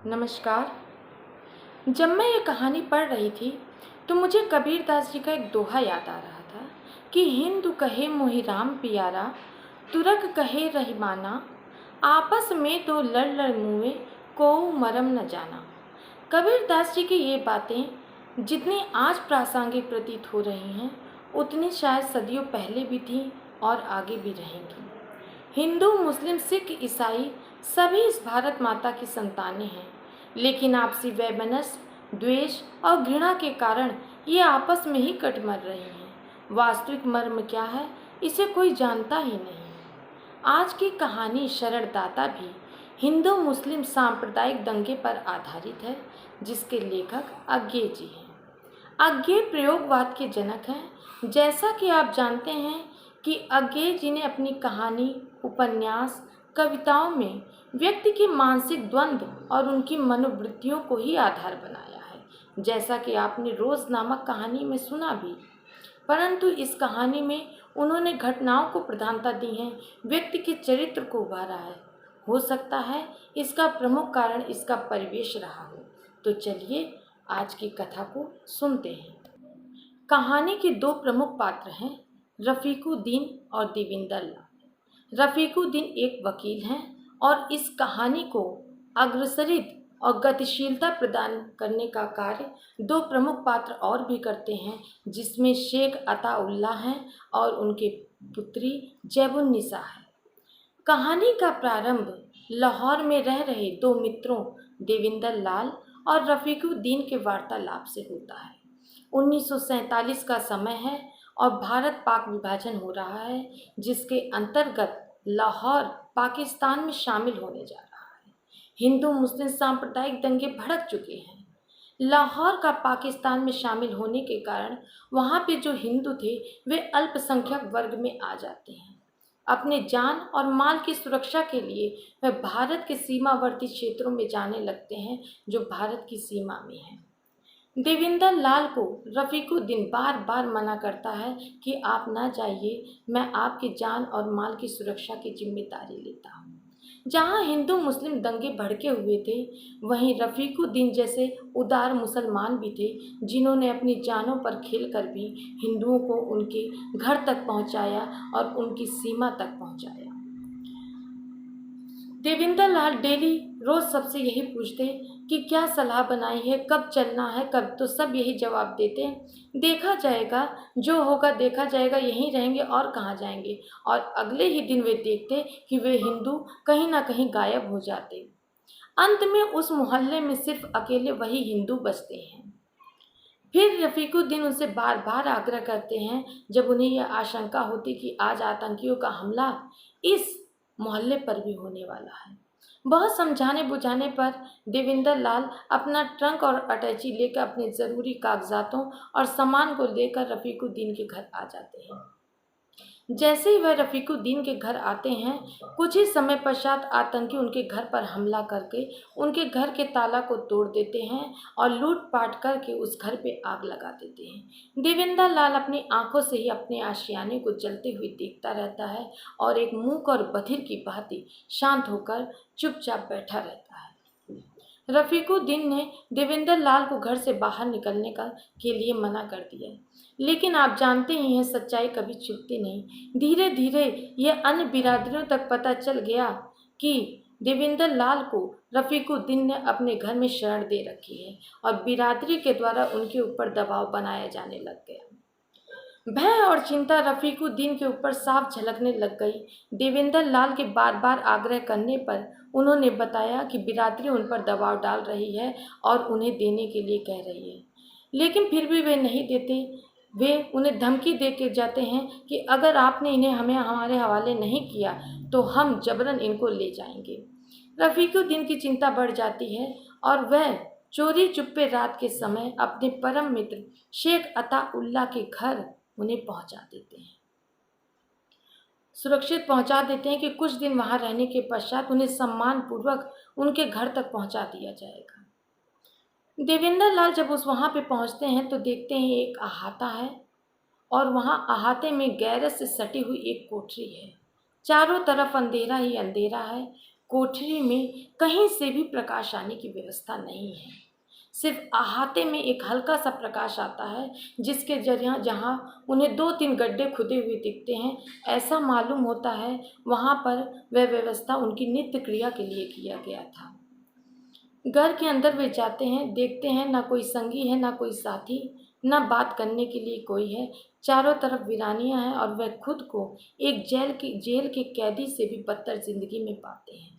नमस्कार। जब मैं ये कहानी पढ़ रही थी तो मुझे कबीरदास जी का एक दोहा याद आ रहा था कि हिंदू कहे मोहि राम पियारा, तुरक कहे रहीमाना, आपस में तो लड़ लड़ मुए, को मरम न जाना। कबीरदास जी की ये बातें जितनी आज प्रासंगिक प्रतीत हो रही हैं उतनी शायद सदियों पहले भी थी और आगे भी रहेंगी। हिंदू, मुस्लिम, सिख, ईसाई सभी इस भारत माता की संतानें हैं, लेकिन आपसी वैमनस्य, द्वेष और घृणा के कारण ये आपस में ही कट मर रही हैं। वास्तविक मर्म क्या है इसे कोई जानता ही नहीं। आज की कहानी शरणदाता भी हिंदू मुस्लिम सांप्रदायिक दंगे पर आधारित है, जिसके लेखक अज्ञे जी हैं। अज्ञे प्रयोगवाद के जनक हैं। जैसा कि आप जानते हैं कि अज्ञे जी ने अपनी कहानी, उपन्यास, कविताओं में व्यक्ति के मानसिक द्वंद्व और उनकी मनोवृत्तियों को ही आधार बनाया है, जैसा कि आपने रोज़ नामक कहानी में सुना भी। परंतु इस कहानी में उन्होंने घटनाओं को प्रधानता दी है, व्यक्ति के चरित्र को उभारा है। हो सकता है इसका प्रमुख कारण इसका परिवेश रहा हो। तो चलिए आज की कथा को सुनते हैं। कहानी के दो प्रमुख पात्र हैं, रफीकुद्दीन और देविंदर लाल। रफीकुद्दीन एक वकील हैं और इस कहानी को अग्रसरित और गतिशीलता प्रदान करने का कार्य दो प्रमुख पात्र और भी करते हैं, जिसमें शेख अताउल्लाह हैं और उनके पुत्री जैबुन्निसा है। कहानी का प्रारंभ लाहौर में रह रहे दो मित्रों देविंदर लाल और रफीकुद्दीन के वार्तालाप से होता है। 1947 का समय है और भारत पाक विभाजन हो रहा है, जिसके अंतर्गत लाहौर पाकिस्तान में शामिल होने जा रहा है। हिंदू मुस्लिम सांप्रदायिक दंगे भड़क चुके हैं। लाहौर का पाकिस्तान में शामिल होने के कारण वहाँ पे जो हिंदू थे वे अल्पसंख्यक वर्ग में आ जाते हैं। अपने जान और माल की सुरक्षा के लिए वह भारत के सीमावर्ती क्षेत्रों में जाने लगते हैं, जो भारत की सीमा में है। देविंदर लाल को रफीकुद्दीन बार बार मना करता है कि आप ना जाइए, मैं आपकी जान और माल की सुरक्षा की जिम्मेदारी लेता हूँ। जहाँ हिंदू मुस्लिम दंगे भड़के हुए थे, वहीं रफीकुद्दीन जैसे उदार मुसलमान भी थे, जिन्होंने अपनी जानों पर खेलकर भी हिंदुओं को उनके घर तक पहुँचाया और उनकी सीमा तक पहुँचाया। देविंदर लाल डेली रोज सबसे यही पूछते कि क्या सलाह बनाई है, कब चलना है, कब। तो सब यही जवाब देते, देखा जाएगा, जो होगा देखा जाएगा, यहीं रहेंगे और कहाँ जाएंगे। और अगले ही दिन वे देखते कि वे हिंदू कहीं ना कहीं गायब हो जाते। अंत में उस मोहल्ले में सिर्फ अकेले वही हिंदू बचते हैं। फिर रफीकुद्दीन उनसे बार बार आग्रह करते हैं, जब उन्हें यह आशंका होती कि आज आतंकियों का हमला इस मोहल्ले पर भी होने वाला है। बहुत समझाने बुझाने पर देविंदर लाल अपना ट्रंक और अटैची लेकर अपने ज़रूरी कागजातों और सामान को लेकर रफीकुद्दीन के घर आ जाते हैं। जैसे ही वह रफीकुद्दीन के घर आते हैं, कुछ ही समय पश्चात आतंकी उनके घर पर हमला करके उनके घर के ताला को तोड़ देते हैं और लूटपाट करके उस घर पे आग लगा देते हैं। देविंदर लाल अपनी आंखों से ही अपने आशियाने को जलते हुए देखता रहता है और एक मूक और बधिर की भांति शांत होकर चुपचाप बैठा रहता है। रफीकुद्दीन ने देविंदर लाल को घर से बाहर निकलने के लिए मना कर दिया, लेकिन आप जानते ही हैं सच्चाई कभी छुपती नहीं। धीरे धीरे यह अन्य बिरादरियों तक पता चल गया कि देविंदर लाल को रफीकुद्दीन ने अपने घर में शरण दे रखी है और बिरादरी के द्वारा उनके ऊपर दबाव बनाया जाने लग गया। भय और चिंता रफीकुद्दीन के ऊपर साफ झलकने लग गई। देविंदर लाल के बार बार आग्रह करने पर उन्होंने बताया कि बिरादरी उन पर दबाव डाल रही है और उन्हें देने के लिए कह रही है, लेकिन फिर भी वे नहीं देते। वे उन्हें धमकी दे के जाते हैं कि अगर आपने इन्हें हमारे हवाले नहीं किया तो हम जबरन इनको ले जाएंगे। रफीकुद्दीन की चिंता बढ़ जाती है और वह चोरी चुप्पे रात के समय अपने परम मित्र शेख अताउल्लाह के घर उन्हें पहुंचा देते हैं, सुरक्षित पहुंचा देते हैं कि कुछ दिन वहां रहने के पश्चात उन्हें सम्मान पूर्वक उनके घर तक पहुंचा दिया जाएगा। देविंदर लाल जब वहां पे पहुंचते हैं तो देखते हैं एक अहाता है और वहां अहाते में गैरेज से सटी हुई एक कोठरी है। चारों तरफ अंधेरा ही अंधेरा है। कोठरी में कहीं से भी प्रकाश आने की व्यवस्था नहीं है। सिर्फ अहाते में एक हल्का सा प्रकाश आता है, जिसके जरिए जहाँ उन्हें 2-3 गड्ढे खुदे हुए दिखते हैं। ऐसा मालूम होता है वहाँ पर वह व्यवस्था उनकी नित्य क्रिया के लिए किया गया था। घर के अंदर वे जाते हैं, देखते हैं ना कोई संगी है, ना कोई साथी, ना बात करने के लिए कोई है। चारों तरफ वीरानियां हैं और वह खुद को एक जेल के कैदी से भी बदतर जिंदगी में पाते हैं।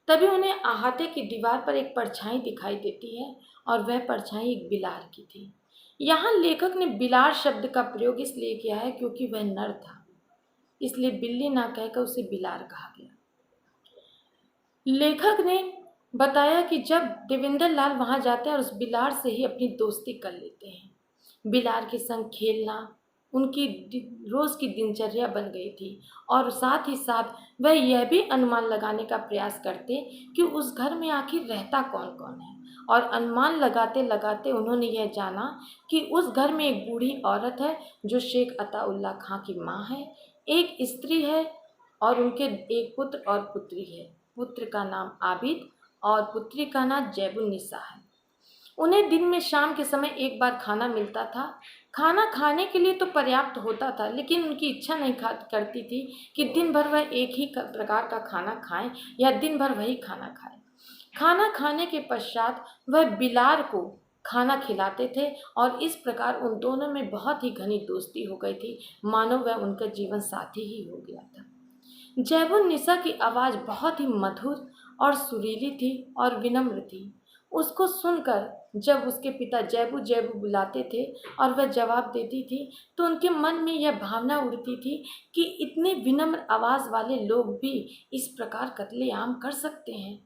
तभी उन्हें अहाते की दीवार पर एक परछाई दिखाई देती है और वह परछाई एक बिलार की थी। यहाँ लेखक ने बिलार शब्द का प्रयोग इसलिए किया है क्योंकि वह नर था, इसलिए बिल्ली ना कहकर उसे बिलार कहा गया। लेखक ने बताया कि जब देवेंद्र लाल वहाँ जाते हैं और उस बिलार से ही अपनी दोस्ती कर लेते हैं। बिलार के संग खेलना उनकी रोज़ की दिनचर्या बन गई थी और साथ ही साथ वह यह भी अनुमान लगाने का प्रयास करते कि उस घर में आखिर रहता कौन कौन है। और अनुमान लगाते लगाते उन्होंने यह जाना कि उस घर में एक बूढ़ी औरत है जो शेख अताउल्ला खां की माँ है, एक स्त्री है और उनके एक पुत्र और पुत्री है। पुत्र का नाम आबिद और पुत्री का नाम जैबुन्निसा है। उन्हें दिन में शाम के समय एक बार खाना मिलता था। खाना खाने के लिए तो पर्याप्त होता था, लेकिन उनकी इच्छा नहीं करती थी कि दिन भर वह एक ही प्रकार का खाना खाएं या दिन भर वही खाना खाएं। खाना खाने के पश्चात वह बिलार को खाना खिलाते थे और इस प्रकार उन दोनों में बहुत ही घनी दोस्ती हो गई थी, मानो वह उनका जीवन साथी ही हो गया था। जैबुन्निसा की आवाज़ बहुत ही मधुर और सुरीली थी और विनम्र थी। उसको सुनकर जब उसके पिता जैबू जैबू बुलाते थे और वह जवाब देती थी, तो उनके मन में यह भावना उड़ती थी कि इतने विनम्र आवाज़ वाले लोग भी इस प्रकार कत्लेआम कर सकते हैं,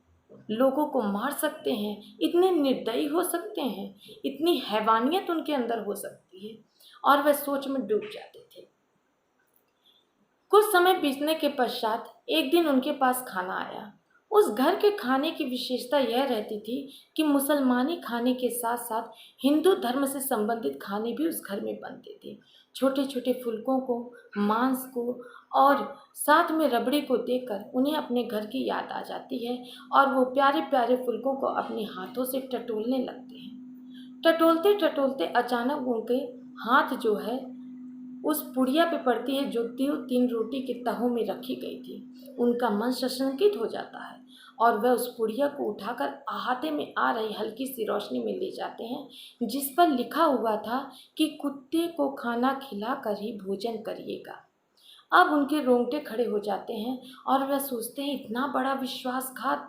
लोगों को मार सकते हैं, इतने निर्दयी हो सकते हैं, इतनी हैवानियत उनके अंदर हो सकती है। और वह सोच में डूब जाते थे। कुछ समय बीतने के पश्चात एक दिन उनके पास खाना आया। उस घर के खाने की विशेषता यह रहती थी कि मुसलमानी खाने के साथ साथ हिंदू धर्म से संबंधित खाने भी उस घर में बनते थे। छोटे छोटे फुलकों को, मांस को और साथ में रबड़ी को देखकर उन्हें अपने घर की याद आ जाती है और वो प्यारे प्यारे फुलकों को अपने हाथों से टटोलने लगते हैं। टटोलते टटोलते अचानक उनके हाथ जो है उस पुड़िया पे पड़ती है जो 3 रोटी के तहों में रखी गई थी। उनका मन सशंकित हो जाता है और वह उस पुड़िया को उठाकर अहाते में आ रही हल्की सी रोशनी में ले जाते हैं, जिस पर लिखा हुआ था कि कुत्ते को खाना खिला कर ही भोजन करिएगा। अब उनके रोंगटे खड़े हो जाते हैं और वह सोचते हैं इतना बड़ा विश्वासघात।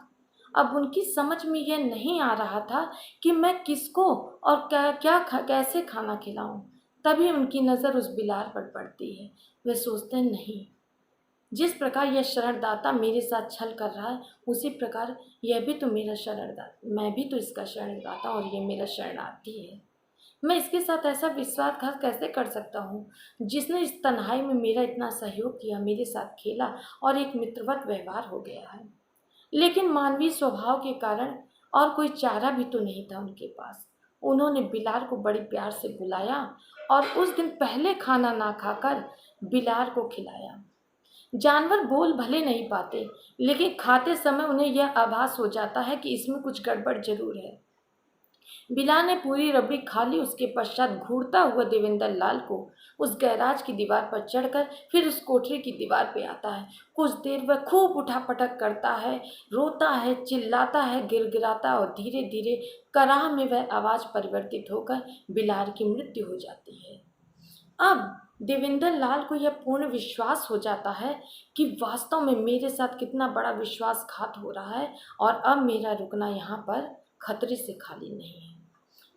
अब उनकी समझ में यह नहीं आ रहा था कि मैं किसको और कैसे खाना खिलाऊं। तभी उनकी नज़र उस बिलार पर पड़ती है। वे सोचते हैं नहीं, जिस प्रकार यह शरणदाता मेरे साथ छल कर रहा है, उसी प्रकार यह भी तो मेरा शरणदाता, मैं भी तो इसका शरणदाता और ये मेरा शरणार्थी है। मैं इसके साथ ऐसा विश्वासघात कैसे कर सकता हूँ, जिसने इस तन्हाई में मेरा इतना सहयोग किया, मेरे साथ खेला और एक मित्रवत व्यवहार हो गया है। लेकिन मानवीय स्वभाव के कारण और कोई चारा भी तो नहीं था उनके पास। उन्होंने बिलार को बड़ी प्यार से बुलाया और उस दिन पहले खाना ना खाकर बिलार को खिलाया। जानवर बोल भले नहीं पाते, लेकिन खाते समय उन्हें यह आभास हो जाता है कि इसमें कुछ गड़बड़ जरूर है। बिलार ने पूरी रबड़ी खा ली। उसके पश्चात घूरता हुआ देवेंद्र लाल को उस गैराज की दीवार पर चढ़कर फिर उस कोठरी की दीवार पे आता है। कुछ देर वह खूब उठापटक करता है, रोता है, चिल्लाता है, गिड़गिड़ाता और धीरे धीरे कराह में वह आवाज़ परिवर्तित होकर बिलार की मृत्यु हो जाती है। अब देवेंद्र लाल को यह पूर्ण विश्वास हो जाता है कि वास्तव में मेरे साथ कितना बड़ा विश्वासघात हो रहा है और अब मेरा रुकना यहाँ पर खतरे से खाली नहीं है।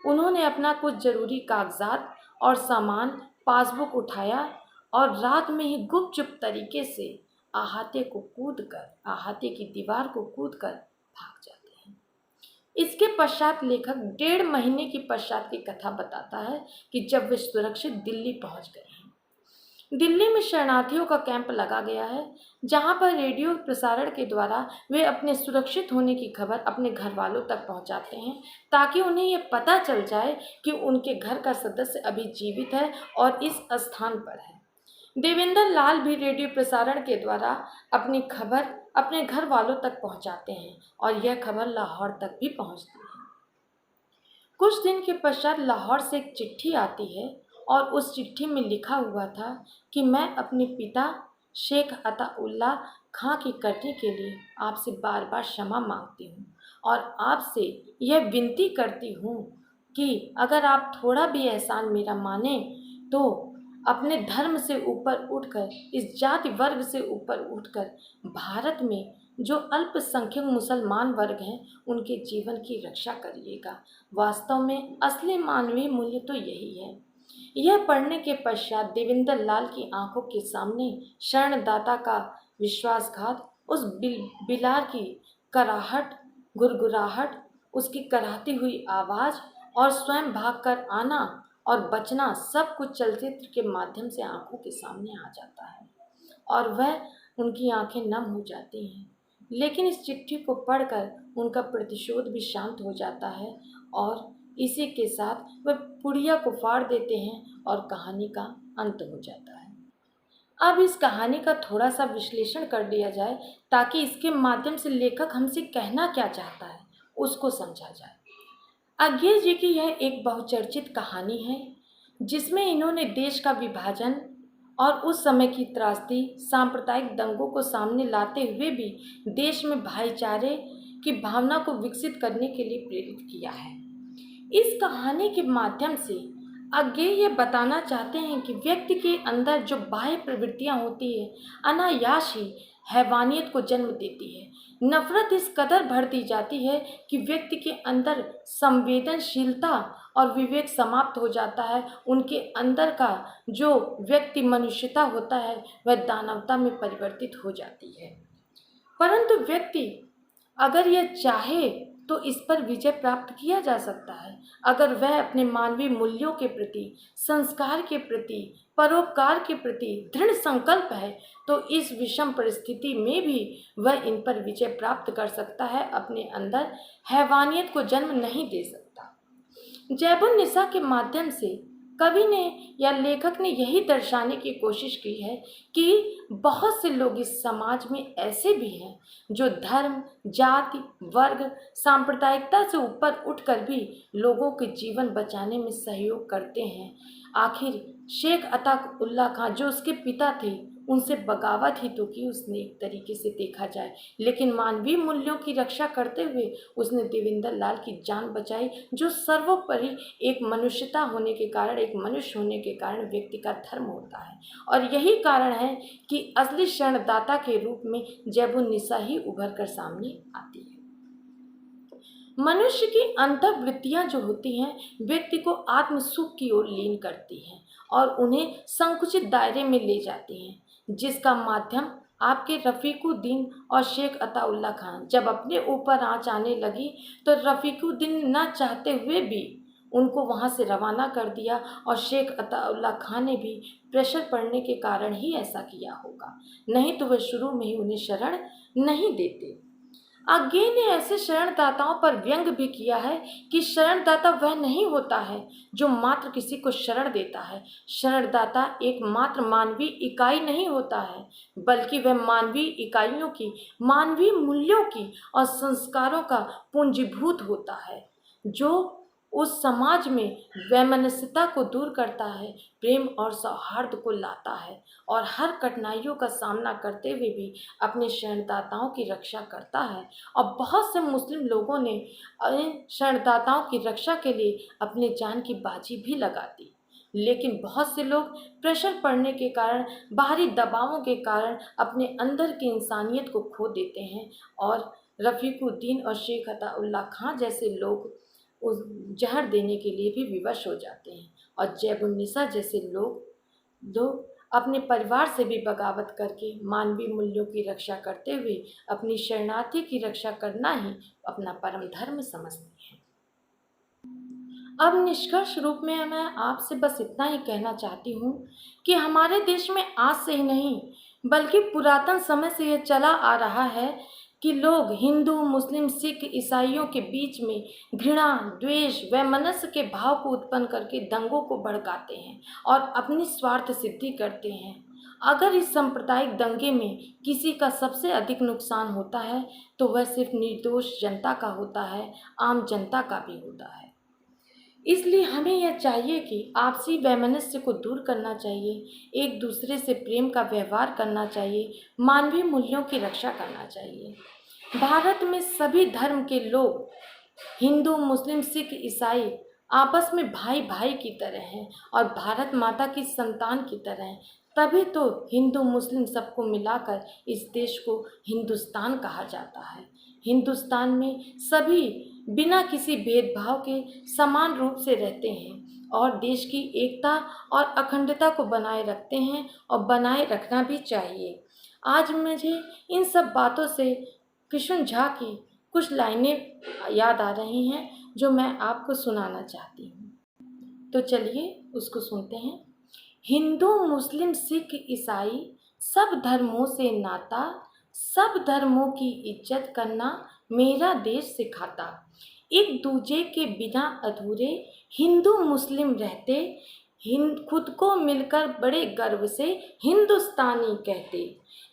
उन्होंने अपना कुछ जरूरी कागजात और सामान, पासबुक उठाया और रात में ही गुपचुप तरीके से अहाते की दीवार को कूदकर भाग जाते हैं। इसके पश्चात लेखक 1.5 महीने की पश्चात की कथा बताता है कि जब वे सुरक्षित दिल्ली पहुंच गए हैं। दिल्ली में शरणार्थियों का कैंप लगा गया है, जहां पर रेडियो प्रसारण के द्वारा वे अपने सुरक्षित होने की खबर अपने घर वालों तक पहुंचाते हैं, ताकि उन्हें ये पता चल जाए कि उनके घर का सदस्य अभी जीवित है और इस स्थान पर है। देवेंद्र लाल भी रेडियो प्रसारण के द्वारा अपनी खबर अपने घर वालों तक पहुंचाते हैं और यह खबर लाहौर तक भी पहुंचती है। कुछ दिन के पश्चात लाहौर से एक चिट्ठी आती है और उस चिट्ठी में लिखा हुआ था कि मैं अपने पिता शेख अताउल्ला खां की करने के लिए आपसे बार बार क्षमा मांगती हूँ और आपसे यह विनती करती हूँ कि अगर आप थोड़ा भी एहसान मेरा माने तो अपने धर्म से ऊपर उठकर, इस जाति वर्ग से ऊपर उठकर भारत में जो अल्पसंख्यक मुसलमान वर्ग हैं उनके जीवन की रक्षा करिएगा। वास्तव में असली मानवीय मूल्य तो यही है। यह पढ़ने के पश्चात देवेंद्र लाल की आंखों के सामने शरणदाता का विश्वासघात, उस बिलार की कराहट, गुरगुराहट, उसकी कराहती हुई आवाज़ और स्वयं भागकर आना और बचना सब कुछ चलचित्र के माध्यम से आंखों के सामने आ जाता है और वह उनकी आंखें नम हो जाती हैं। लेकिन इस चिट्ठी को पढ़कर उनका प्रतिशोध भी शांत हो जाता है और इसी के साथ वह पुड़िया को फाड़ देते हैं और कहानी का अंत हो जाता है। अब इस कहानी का थोड़ा सा विश्लेषण कर लिया जाए ताकि इसके माध्यम से लेखक हमसे कहना क्या चाहता है उसको समझा जाए। अज्ञे जी की यह एक बहुचर्चित कहानी है जिसमें इन्होंने देश का विभाजन और उस समय की त्रासदी, सांप्रदायिक दंगों को सामने लाते हुए भी देश में भाईचारे की भावना को विकसित करने के लिए प्रेरित किया है। इस कहानी के माध्यम से अज्ञे ये बताना चाहते हैं कि व्यक्ति के अंदर जो बाह्य प्रवृत्तियां होती है अनायास ही हैवानियत को जन्म देती है। नफरत इस कदर भर दी जाती है कि व्यक्ति के अंदर संवेदनशीलता और विवेक समाप्त हो जाता है। उनके अंदर का जो व्यक्ति मनुष्यता होता है वह दानवता में परिवर्तित हो जाती है। परंतु व्यक्ति अगर यह चाहे तो इस पर विजय प्राप्त किया जा सकता है अगर वह अपने मानवीय मूल्यों के प्रति, संस्कार के प्रति, परोपकार के प्रति दृढ़ संकल्प है तो इस विषम परिस्थिति में भी वह इन पर विजय प्राप्त कर सकता है, अपने अंदर हैवानियत को जन्म नहीं दे सकता। जैबुन्निसा के माध्यम से कवि ने या लेखक ने यही दर्शाने की कोशिश की है कि बहुत से लोग इस समाज में ऐसे भी हैं जो धर्म, जाति, वर्ग, सांप्रदायिकता से ऊपर उठकर भी लोगों के जीवन बचाने में सहयोग करते हैं। आखिर शेख अताउल्ला खां जो उसके पिता थे उनसे बगावत ही तो की उसने एक तरीके से देखा जाए, लेकिन मानवीय मूल्यों की रक्षा करते हुए उसने देवेंद्र लाल की जान बचाई जो सर्वोपरि एक मनुष्यता होने के कारण, एक मनुष्य होने के कारण व्यक्ति का धर्म होता है। और यही कारण है कि असली शरणदाता के रूप में जैबुन्निसा ही उभर कर सामने आती है। मनुष्य की अंतर्वृत्तियां जो होती हैं व्यक्ति को आत्म सुख की ओर लीन करती हैं और उन्हें संकुचित दायरे में ले जाती हैं, जिसका माध्यम आपके रफ़ीकुद्दीन और शेख अताउल्ला खान जब अपने ऊपर आँच आने लगी तो रफ़ीकुद्दीन न चाहते हुए भी उनको वहाँ से रवाना कर दिया और शेख अताउल्ला खान ने भी प्रेशर पड़ने के कारण ही ऐसा किया होगा, नहीं तो वह शुरू में ही उन्हें शरण नहीं देते। अज्ञे ने ऐसे शरणदाताओं पर व्यंग भी किया है कि शरणदाता वह नहीं होता है जो मात्र किसी को शरण देता है। शरणदाता एक मात्र मानवीय इकाई नहीं होता है बल्कि वह मानवीय इकाइयों की, मानवीय मूल्यों की और संस्कारों का पूंजीभूत होता है जो उस समाज में वैमनस्यता को दूर करता है, प्रेम और सौहार्द को लाता है और हर कठिनाइयों का सामना करते हुए भी अपने शरणदाताओं की रक्षा करता है। और बहुत से मुस्लिम लोगों ने शरणदाताओं की रक्षा के लिए अपने जान की बाजी भी लगा दी, लेकिन बहुत से लोग प्रेशर पड़ने के कारण, बाहरी दबावों के कारण अपने अंदर की इंसानियत को खो देते हैं और रफ़ीकुद्दीन और शेख अताउल्ला खां जैसे लोग उस जहर देने के लिए भी विवश हो जाते हैं और जैबुन्निसा जैसे लोग अपने परिवार से भी बगावत करके मानवीय मूल्यों की रक्षा करते हुए अपनी शरणार्थी की रक्षा करना ही अपना परम धर्म समझते हैं। अब निष्कर्ष रूप में मैं आपसे बस इतना ही कहना चाहती हूँ कि हमारे देश में आज से ही नहीं बल्कि पुरातन समय से यह चला आ रहा है कि लोग हिंदू, मुस्लिम, सिख, ईसाइयों के बीच में घृणा, द्वेष, वैमनस्य के भाव को उत्पन्न करके दंगों को भड़काते हैं और अपनी स्वार्थ सिद्धि करते हैं। अगर इस सांप्रदायिक दंगे में किसी का सबसे अधिक नुकसान होता है तो वह सिर्फ निर्दोष जनता का होता है, आम जनता का भी होता है। इसलिए हमें यह चाहिए कि आपसी वैमनस्य को दूर करना चाहिए, एक दूसरे से प्रेम का व्यवहार करना चाहिए, मानवीय मूल्यों की रक्षा करना चाहिए। भारत में सभी धर्म के लोग, हिंदू, मुस्लिम, सिख, ईसाई, आपस में भाई भाई की तरह हैं और भारत माता की संतान की तरह हैं। तभी तो हिंदू मुस्लिम सबको मिलाकर इस देश को हिंदुस्तान कहा जाता है। हिंदुस्तान में सभी बिना किसी भेदभाव के समान रूप से रहते हैं और देश की एकता और अखंडता को बनाए रखते हैं और बनाए रखना भी चाहिए। आज मुझे इन सब बातों से कृष्ण झा की कुछ लाइनें याद आ रही हैं जो मैं आपको सुनाना चाहती हूँ। तो चलिए उसको सुनते हैं। हिंदू, मुस्लिम, सिख, ईसाई, सब धर्मों से नाता, सब धर्मों की इज्जत करना मेरा देश सिखाता। एक दूजे के बिना अधूरे हिंदू मुस्लिम रहते, खुद को मिलकर बड़े गर्व से हिंदुस्तानी कहते।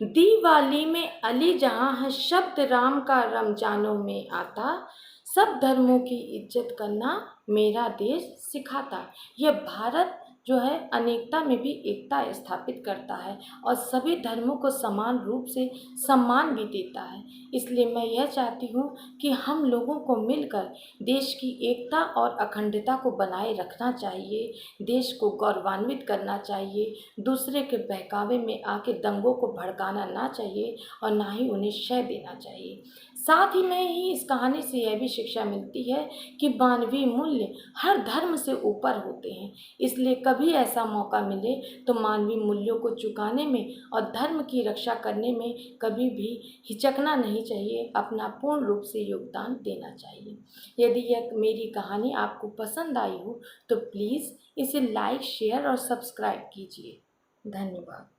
दिवाली में अली जहाँ है शब्द राम का रमजानों में आता, सब धर्मों की इज्जत करना मेरा देश सिखाता। यह भारत जो है अनेकता में भी एकता स्थापित करता है और सभी धर्मों को समान रूप से सम्मान भी देता है। इसलिए मैं यह चाहती हूँ कि हम लोगों को मिलकर देश की एकता और अखंडता को बनाए रखना चाहिए, देश को गौरवान्वित करना चाहिए, दूसरे के बहकावे में आके दंगों को भड़काना ना चाहिए और ना ही उन्हें शय देना चाहिए। साथ ही में ही इस कहानी से यह भी शिक्षा मिलती है कि मानवीय मूल्य हर धर्म से ऊपर होते हैं। इसलिए कभी ऐसा मौका मिले तो मानवीय मूल्यों को चुकाने में और धर्म की रक्षा करने में कभी भी हिचकना नहीं चाहिए, अपना पूर्ण रूप से योगदान देना चाहिए। यदि यह मेरी कहानी आपको पसंद आई हो तो प्लीज़ इसे लाइक, शेयर और सब्सक्राइब कीजिए। धन्यवाद।